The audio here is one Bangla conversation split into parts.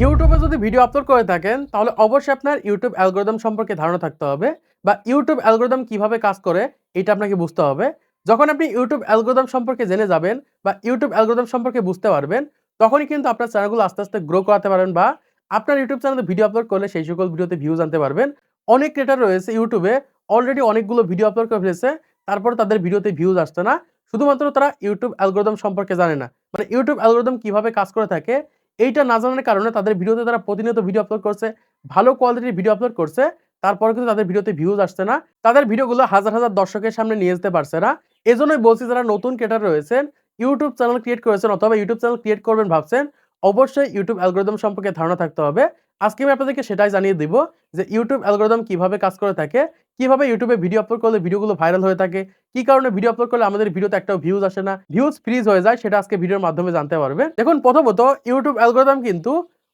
ইউটিউবে যদি ভিডিও আপলোড করে থাকেন তাহলে অবশ্যই আপনার ইউটিউব অ্যালগরিদম সম্পর্কে ধারণা থাকতে হবে বা ইউটিউব অ্যালগরিদম কিভাবে কাজ করে এটা আপনাকে বুঝতে হবে। যখন আপনি ইউটিউব অ্যালগরিদম সম্পর্কে জেনে যাবেন বা ইউটিউব অ্যালগরিদম সম্পর্কে বুঝতে পারবেন, তখনই কিন্তু আপনার চ্যানেলগুলো আস্তে আস্তে গ্রো করাতে পারবেন বা আপনার ইউটিউব চ্যানেলে ভিডিও আপলোড করলে সেই সকল ভিডিওতে ভিউজ আনতে পারবেন। অনেক ক্রিয়েটর রয়েছে ইউটিউবে অলরেডি অনেকগুলো ভিডিও আপলোড করে ফেলেছে, তারপর তাদের ভিডিওতে ভিউজ আসছে না। শুধুমাত্র তারা ইউটিউব অ্যালগরিদম সম্পর্কে জানে না, মানে ইউটিউব অ্যালগরিদম কিভাবে কাজ করে থাকে এইটা না জানার কারণে তাদের ভিডিওতে তারা প্রতিনিয়ত ভিডিও আপলোড করছে, ভালো কোয়ালিটির ভিডিও আপলোড করছে। তারপরেও কিন্তু তাদের ভিডিওতে ভিউজ আসছে না। তাদের ভিডিওগুলো হাজার, হাজার দর্শকের সামনে নিয়ে যেতে পারছে না। এজন্যই বলছি যারা নতুন ক্রিয়েটর রয়েছেন, YouTube চ্যানেল ক্রিয়েট করেছেন অথবা YouTube চ্যানেল ক্রিয়েট করবেন ভাবছেন, অবশ্যই YouTube অ্যালগরিদম সম্পর্কে ধারণা থাকতে হবে। আজকে আমি আপনাদেরকে সেটাই জানিয়ে দিব যে YouTube অ্যালগরিদম কিভাবে কাজ করে থাকে, কিভাবে YouTube এ ভিডিও আপলোড করলে ভিডিওগুলো ভাইরাল হয়ে থাকে, কি কারণে ভিডিও আপলোড করলে আমাদের ভিডিওতে একটাও ভিউজ আসে না, ভিউজ ফ্রিজ হয়ে যায়, সেটা আজকে ভিডিওর মাধ্যমে জানতে পারবেন। দেখুন প্রথমত YouTube অ্যালগরিদম কিন্তু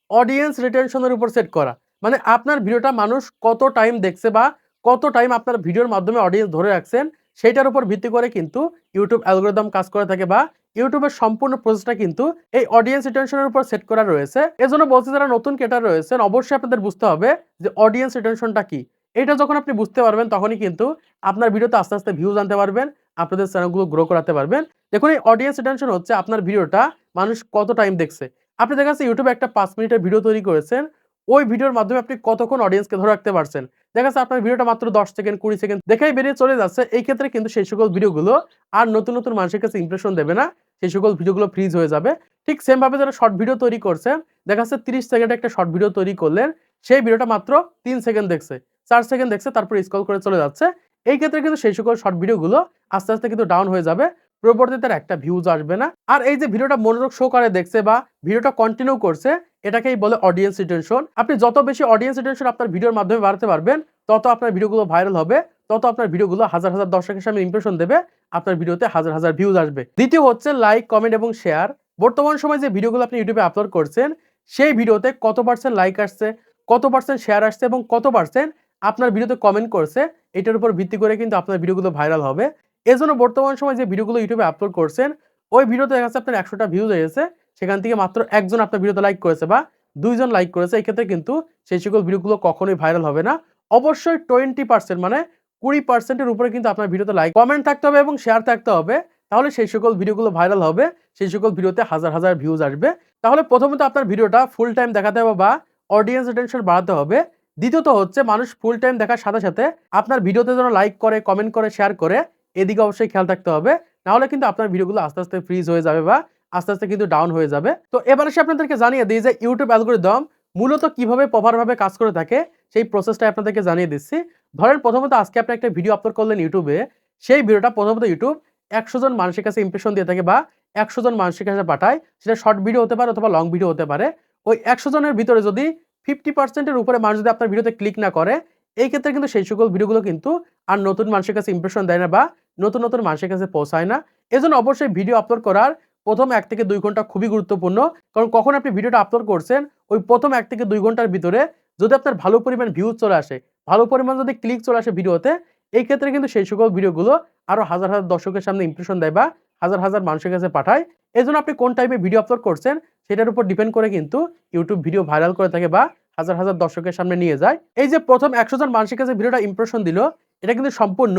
অডিয়েন্স রিটেনশন এর উপর সেট করা। মানে আপনার ভিডিওটা মানুষ কত টাইম দেখছে বা কত টাইম আপনার ভিডিওর মাধ্যমে অডিয়েন্স ধরে রাখছেন, সেটার উপর ভিত্তি করে কিন্তু YouTube অ্যালগরিদম কাজ করে থাকে বা ইউটিউবের সম্পূর্ণ প্রসেসটা কিন্তু এই অডিয়েন্স রিটেনশন এর উপর সেট করা রয়েছে। এজন্য বলছি যারা নতুন ক্রিয়েটর রয়েছেন অবশ্যই আপনাদের বুঝতে হবে যে অডিয়েন্স রিটেনশনটা কি। এটা যখন আপনি বুঝতে পারবেন তখনই কিন্তু আপনার ভিডিওতে আস্তে, আস্তে ভিউজ আনতে পারবেন, আপনাদের চ্যানেলগুলো গ্রো করাতে পারবেন। দেখুন এই অডিয়েন্স রিটেনশন হচ্ছে আপনার ভিডিওটা মানুষ কত টাইম দেখছে। আপনি দেখা যাচ্ছে ইউটিউবে একটা ৫ মিনিটের ভিডিও তৈরি করেছেন, ওই ভিডিওর মাধ্যমে আপনি কতক্ষণ অডিয়েন্সকে ধরে রাখতে পারছেন। দেখা যাচ্ছে আপনার ভিডিওটা মাত্র ১০ সেকেন্ড ২০ সেকেন্ড দেখেই বেরিয়ে চলে যাচ্ছে। এই ক্ষেত্রে কিন্তু সেই সকল ভিডিওগুলো আর নতুন, নতুন মানুষের কাছে ইমপ্রেশন দেবে না। সেই সকল ভিডিওগুলো ফ্রিজ হয়ে যাবে। ঠিক সেম ভাবে যারা শর্ট ভিডিও তৈরি করছেন, দেখা যাচ্ছে ৩০ সেকেন্ডের একটা শর্ট ভিডিও তৈরি করলেন, সেই ভিডিওটা মাত্র ৩ সেকেন্ড দেখছে, ৪ সেকেন্ড দেখছে, তারপরে স্ক্রল করে চলে যাচ্ছে। এই ক্ষেত্রে কিন্তু সেই সকল শর্ট ভিডিওগুলো আস্তে, আস্তে কিন্তু ডাউন হয়ে যাবে। পরবর্তীতে আর একটা ভিউজ আসবে না। আর এই যে ভিডিওটা মনোযোগ সহকারে দেখছে বা ভিডিওটা কন্টিনিউ করছে, এটাকেই বলে অডিয়েন্স রিটেনশন। আপনি যত বেশি অডিয়েন্স রিটেনশন আপনার ভিডিওর মাধ্যমে বাড়াতে পারবেন, তত আপনার ভিডিওগুলো ভাইরাল হবে, তত আপনার ভিডিওগুলো হাজার, হাজার দর্শকের সামনে ইমপ্রেশন দেবে, আপনার ভিডিওতে হাজার, হাজার ভিউজ আসবে। দ্বিতীয় হচ্ছে লাইক, কমেন্ট এবং শেয়ার। বর্তমান সময়ে যে ভিডিওগুলো আপনি ইউটিউবে আপলোড করছেন, সেই ভিডিওতে কত পার্সেন্ট লাইক আসছে, কত পার্সেন্ট শেয়ার আসছে এবং কত পার্সেন্ট আপনার ভিডিওতে কমেন্ট করছে, এটার উপর ভিত্তি করে কিন্তু আপনার ভিডিওগুলো ভাইরাল হবে। এজন্য বর্তমান সময়ে যে ভিডিওগুলো ইউটিউবে আপলোড করছেন, ওই ভিডিওতে দেখা যাচ্ছে আপনার ১০০ টা ভিউজ হয়েছে, সেখান থেকে মাত্র ১ জন আপনার ভিডিওতে লাইক করেছে বা ২ জন লাইক করেছে। এই ক্ষেত্রে কিন্তু সেই সকল ভিডিওগুলো কখনোই ভাইরাল হবে না। অবশ্যই 20% মানে 20% এর উপরে কিন্তু আপনার ভিডিওতে লাইক, কমেন্ট থাকতে হবে এবং শেয়ার থাকতে হবে। তাহলে সেই সকল ভিডিওগুলো ভাইরাল হবে, সেই সকল ভিডিওতে হাজার, হাজার ভিউজ আসবে। তাহলে প্রথমত আপনার ভিডিওটা ফুল টাইম দেখাতে হবে বা অডিয়েন্স রিটেনশন বাড়াতে হবে। দ্বিতীয়ত হচ্ছে মানুষ ফুল টাইম দেখার সাথে, সাথে আপনার ভিডিওতে যেন লাইক করে, কমেন্ট করে, শেয়ার করে, এদিকে অবশ্যই খেয়াল থাকতে হবে। নাহলে কিন্তু আপনার ভিডিওগুলো আস্তে, আস্তে ফ্রিজ হয়ে যাবে বা আস্তে, আস্তে কিন্তু ডাউন হয়ে যাবে। তো এবার এসে আপনাদেরকে জানিয়ে দেই যে YouTube অ্যালগরিদম মূলত কিভাবে প্রপার ভাবে কাজ করে থাকে, সেই প্রসেসটা আপনাদেরকে জানিয়ে দিচ্ছি। ধরেন প্রথমত আজকে আপনি একটা ভিডিও আপলোড করলেন ইউটিউবে, সেই ভিডিওটা প্রথমত ইউটিউব ১০০ জন মানুষের কাছে ইমপ্রেশন দিয়ে থাকে বা ১০০ জন মানুষের কাছে পাঠায়। সেটা শর্ট ভিডিও হতে পারে অথবা লং ভিডিও হতে পারে। ওই ১০০ জনের ভিতরে যদি 50% এর উপরে মানুষ যদি আপনার ভিডিওতে ক্লিক না করে, এই ক্ষেত্রে কিন্তু সেই সকল ভিডিওগুলো কিন্তু আর নতুন মানুষের কাছে ইমপ্রেশন দেয় না বা নতুন, নতুন মানুষের কাছে পৌঁছায় না। এজন্য অবশ্যই ভিডিও আপলোড করার প্রথম ১ থেকে ২ ঘন্টা খুবই গুরুত্বপূর্ণ। কারণ কখন আপনি ভিডিওটা আপলোড করছেন, ওই প্রথম ১ থেকে ২ ঘন্টার ভিতরে যদি আপনার ভালো পরিমাণ ভিউজ চলে আসে, ভালো পরিমাণ যদি ক্লিক চলে আসে ভিডিওতে, এই ক্ষেত্রে কিন্তু সেই সকল ভিডিওগুলো আরো হাজার, হাজার দর্শকের সামনে ইমপ্রেশন দেয় বা হাজার, হাজার মানুষের কাছে পাঠায়। এজন্য আপনি কোন টাইমে ভিডিও আপলোড করছেন, সেটার উপর ডিপেন্ড করে কিন্তু YouTube ভিডিও ভাইরাল করে থাকে বা হাজার, হাজার দর্শকের সামনে নিয়ে যায়। এই যে প্রথম ১০০ জন মানুষের কাছে ভিডিওটা ইমপ্রেশন দিল, এটা কিন্তু সম্পূর্ণ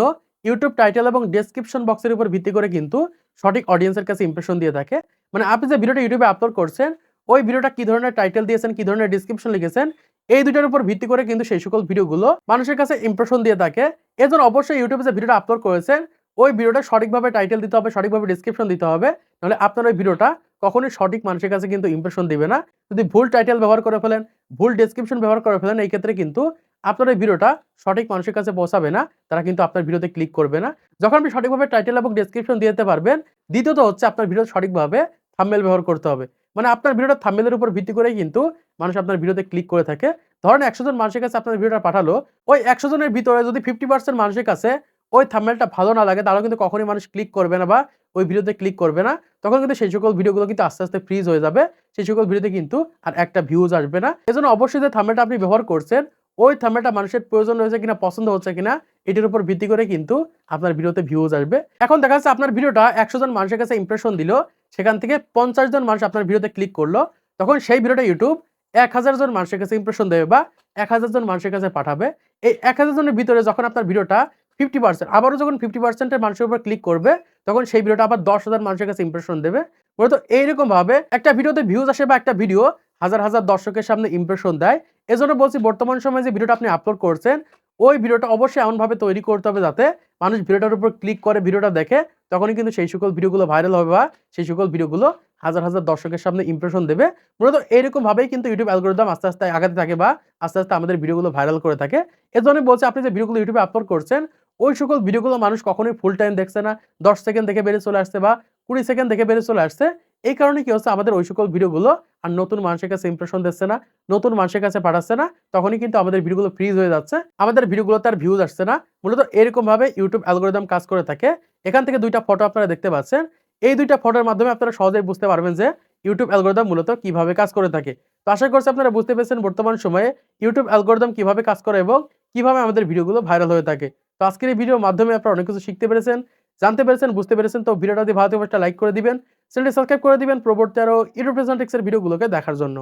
YouTube টাইটেল এবং ডেসক্রিপশন বক্সের উপর ভিত্তি করে কিন্তু সঠিক অডিয়েন্সের কাছে ইমপ্রেশন দিয়ে থাকে। মানে আপনি যে ভিডিওটা ইউটিউবে আপলোড করছেন, ওই ভিডিওটা কি ধরনের টাইটেল দিয়েছেন, কি ধরনের ডেসক্রিপশন লিখেছেন, এই ২ টার উপর ভিত্তি করে কিন্তু সেই সকল ভিডিওগুলো মানুষের কাছে ইমপ্রেশন দিয়ে থাকে। এজন্য অবশ্যই ইউটিউবে যে ভিডিওটা আপলোড করেছেন, ওই ভিডিওটা সঠিকভাবে টাইটেল দিতে হবে, সঠিকভাবে ডেসক্রিপশন দিতে হবে। নাহলে আপনার ওই ভিডিওটা কখনোই সঠিক মানুষের কাছে কিন্তু ইমপ্রেশন দিবে না। যদি ভুল টাইটেল ব্যবহার করে ফেলেন, ভুল ডেসক্রিপশন ব্যবহার করে ফেলেন, এই ক্ষেত্রে কিন্তু আপনার ওই ভিডিওটা সঠিক মানুষের কাছে পৌঁছাবে না। তারা কিন্তু আপনার ভিডিওতে ক্লিক করবে না। যখন আপনি সঠিকভাবে টাইটেল এবং ডেসক্রিপশন দিয়ে দিতে পারবেন, দ্বিতীয়ত হচ্ছে আপনার ভিডিও সঠিকভাবে থাম্বনেল ব্যবহার করতে হবে। মানে আপনার ভিডিওটা থাম্বনেলের উপর ভিত্তি করেই কিন্তু মানুষ আপনার ভিডিওতে ক্লিক করে থাকে। ধরেন ১০০ জন মানুষের কাছে আপনার ভিডিওটা পাঠালো, ওই ১০০ জনের ভিতরে যদি 50% মানুষের কাছে ওই থাম্বনেলটা ভালো না লাগে, তাহলে কিন্তু কখনোই মানুষ ক্লিক করবে না বা ওই ভিডিওতে ক্লিক করবে না। তখন কিন্তু সেই সকল ভিডিওগুলো কিন্তু আস্তে, আস্তে ফ্রিজ হয়ে যাবে। সেই সকল ভিডিওতে কিন্তু আর একটা ভিউজ আসবে না। এজন্য অবশ্যই যে থাম্বনেলটা আপনি ব্যবহার করছেন, ওই থাম্বনেলটা মানুষের প্রয়োজন হয়েছে কিনা, পছন্দ হচ্ছে কিনা, এটার উপর ভিত্তি করে কিন্তু আপনার ভিডিওতে ভিউজ আসবে। এখন দেখা যাচ্ছে আপনার ভিডিওটা ১০০ জন মানুষের কাছে ইমপ্রেশন দিল, সেখান থেকে ৫০ জন মানুষ আপনার ভিডিওতে ক্লিক করলো। তখন সেই ভিডিওটা YouTube ১,০০০ জন মানুষের কাছে ইমপ্রেশন দেবে বা ১,০০০ জন মানুষের কাছে পাঠাবে। এই ১,০০০ জনের ভিতরে যখন আপনার ভিডিওটা 50% আবারও যখন 50% এর মানুষের উপর ক্লিক করবে, তখন সেই ভিডিওটা আবার ১০,০০০ মানুষের কাছে ইমপ্রেশন দেবে। মূলত এইরকমভাবে একটা ভিডিওতে ভিউজ আসে বা একটা ভিডিও হাজার, হাজার দর্শকের সামনে ইমপ্রেশন দেয়। এজন্য বলছি বর্তমান সময়ে যে ভিডিওটা আপনি আপলোড করছেন, ওই ভিডিওটা অবশ্যই এমনভাবে তৈরি করতে হবে যাতে মানুষ ভিডিওটার উপর ক্লিক করে ভিডিওটা দেখে, তখনই কিন্তু সেই সকল ভিডিওগুলো ভাইরাল হবে বা সেই সকল ভিডিওগুলো হাজার, হাজার দর্শকের সামনে ইমপ্রেশন দেবে। মূলত এরকমভাবেই কিন্তু YouTube অ্যালগরিদম আস্তে, আস্তে আগাতে থাকে বা আস্তে, আস্তে আমাদের ভিডিওগুলো ভাইরাল করে থাকে। এজন্যই বলছি আপনি যে ভিডিওগুলো YouTube এ আপলোড করছেন, ওই সকল ভিডিওগুলো মানুষ কখনোই ফুল টাইম দেখছে না। ১০ সেকেন্ড দেখে বেরিয়ে চলে আসছে বা ২০ সেকেন্ড দেখে বেরিয়ে চলে আসছে। এই কারণে কি হচ্ছে আমাদের ওই সকল ভিডিওগুলো আর নতুন মানুষের কাছে ইমপ্রেশন দিচ্ছে না, নতুন মানুষের কাছে পাঠাচ্ছে না। তখনই কিন্তু আমাদের ভিডিওগুলো ফ্রিজ হয়ে যাচ্ছে। আমাদের ভিডিওগুলোতে আর ভিউজ আসছে না। মূলত এরকমভাবে YouTube অ্যালগরিদম কাজ করে থাকে। এখান থেকে ২ টা ফটো আপনারা দেখতে পাচ্ছেন। এই ২ টা ফটোর মাধ্যমে আপনারা সহজেই বুঝতে পারবেন যে YouTube অ্যালগরিদম মূলত কিভাবে কাজ করে থাকে। তো আশা করছি আপনারা বুঝতে পেরেছেন বর্তমান সময়ে YouTube অ্যালগরিদম কিভাবে কাজ করে এবং কিভাবে আমাদের ভিডিওগুলো ভাইরাল হয়ে থাকে। তো আজকের এই ভিডিওর মাধ্যমে আপনারা অনেক কিছু শিখতে পেরেছেন, জানতে পেরেছেন, বুঝতে পেরেছেন। তো ভিডিওটা যদি ভালো লাগে একটা লাইক করে দিবেন, চ্যানেলটি সাবস্ক্রাইব করে দিবেন পরবর্তী আরো ইউটিউব প্রেজেন্টেক্স এর ভিডিওগুলোকে দেখার জন্য।